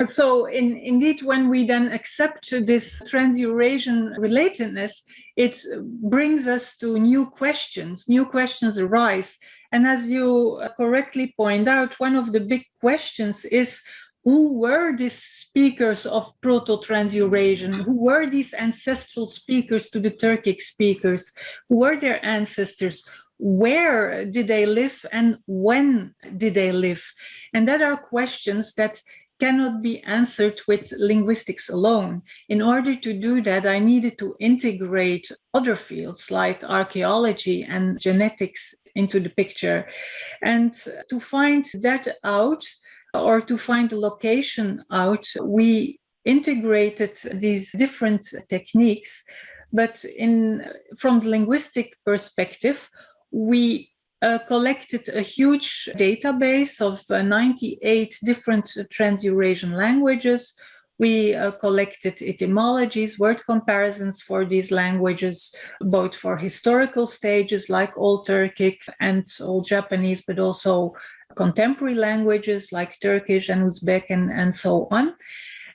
So indeed, when we then accept this trans-Eurasian relatedness, it brings us to new questions. New questions arise. And as you correctly point out, one of the big questions is, who were these speakers of Proto-Trans-Eurasian? Who were these ancestral speakers to the Turkic speakers? Who were their ancestors? Where did they live and when did they live? And that are questions that cannot be answered with linguistics alone. In order to do that, I needed to integrate other fields like archaeology and genetics into the picture. And to find that out, or to find the location out, we integrated these different techniques. But from the linguistic perspective, we collected a huge database of 98 different Trans-Eurasian languages. We collected etymologies, word comparisons for these languages, both for historical stages like Old Turkic and Old Japanese, but also contemporary languages like Turkish and Uzbek and so on,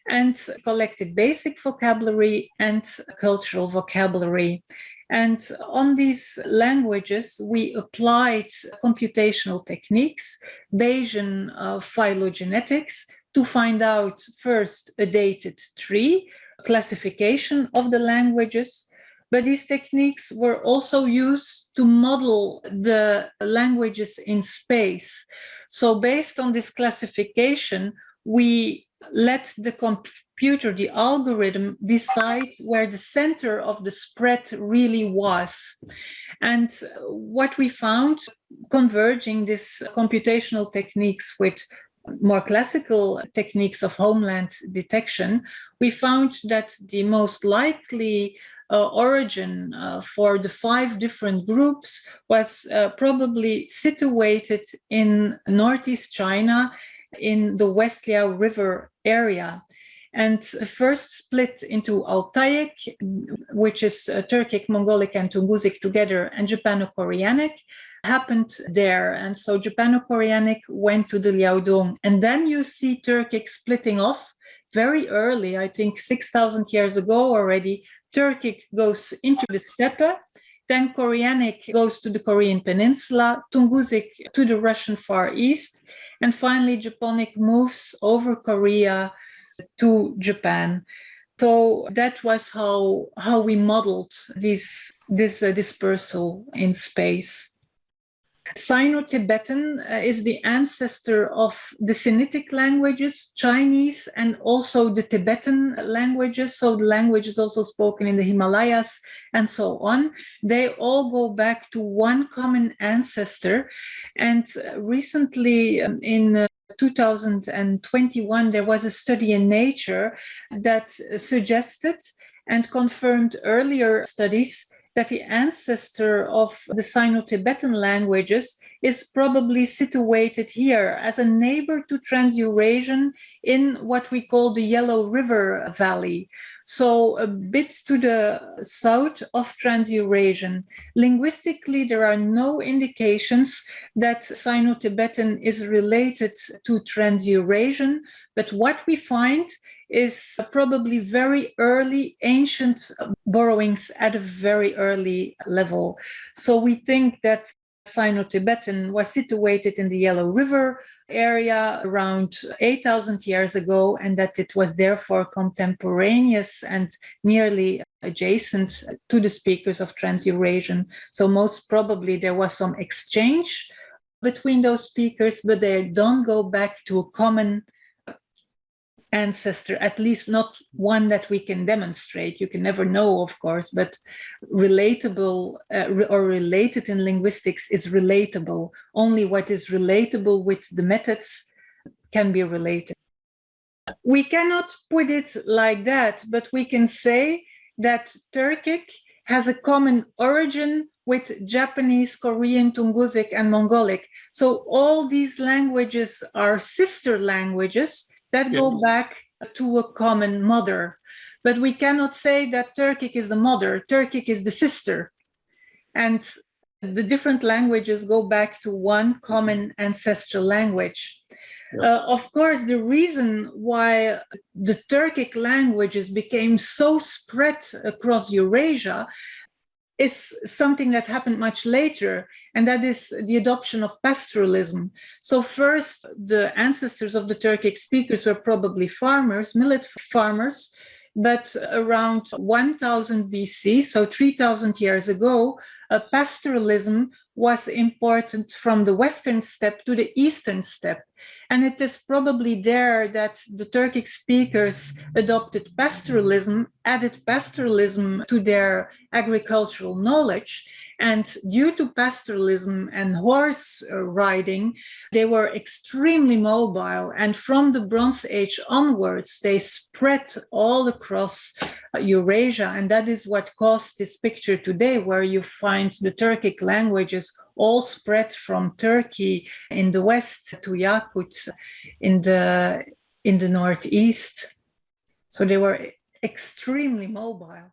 and collected basic vocabulary and cultural vocabulary. And on these languages, we applied computational techniques, Bayesian phylogenetics, to find out first a dated tree, classification of the languages. But these techniques were also used to model the languages in space. So based on this classification, we let the computer, the algorithm, decide where the center of the spread really was. And what we found, converging these computational techniques with more classical techniques of homeland detection, we found that the most likely origin for the 5 different groups was probably situated in northeast China, in the West Liao River area. And first split into Altaic, which is Turkic, Mongolic, and Tungusic together, and Japano-Koreanic, happened there. And so Japano-Koreanic went to the Liaodong. And then you see Turkic splitting off very early, I think 6,000 years ago already. Turkic goes into the steppe, then Koreanic goes to the Korean peninsula, Tungusic to the Russian Far East, and finally Japonic moves over Korea to Japan. So that was how we modeled this dispersal in space. Sino-Tibetan is the ancestor of the Sinitic languages, Chinese, and also the Tibetan languages. So the languages also spoken in the Himalayas and so on. They all go back to one common ancestor. And recently in 2021, there was a study in Nature that suggested and confirmed earlier studies that the ancestor of the Sino-Tibetan languages is probably situated here as a neighbor to Trans-Eurasian in what we call the Yellow River Valley. So a bit to the south of Trans-Eurasian. Linguistically, there are no indications that Sino-Tibetan is related to Trans-Eurasian, but what we find is probably very early ancient borrowings at a very early level. So we think that Sino-Tibetan was situated in the Yellow River area around 8,000 years ago, and that it was therefore contemporaneous and nearly adjacent to the speakers of Trans-Eurasian. So most probably there was some exchange between those speakers, but they don't go back to a common ancestor, at least not one that we can demonstrate. You can never know, of course, but relatable or related in linguistics is relatable. Only what is relatable with the methods can be related. We cannot put it like that, but we can say that Turkic has a common origin with Japanese, Korean, Tungusic, and Mongolic. So all these languages are sister languages that go back to a common mother. But we cannot say that Turkic is the mother, Turkic is the sister. And the different languages go back to one common ancestral language. Yes. Of course, the reason why the Turkic languages became so spread across Eurasia is something that happened much later, and that is the adoption of pastoralism. So first, the ancestors of the Turkic speakers were probably farmers, millet farmers, but around 1000 BC, so 3000 years ago, pastoralism was important from the western steppe to the eastern steppe. And it is probably there that the Turkic speakers adopted pastoralism, added pastoralism to their agricultural knowledge. And due to pastoralism and horse riding, they were extremely mobile. And from the Bronze Age onwards, they spread all across Eurasia. And that is what caused this picture today, where you find the Turkic languages all spread from Turkey in the west to Yakut in the northeast. So they were extremely mobile.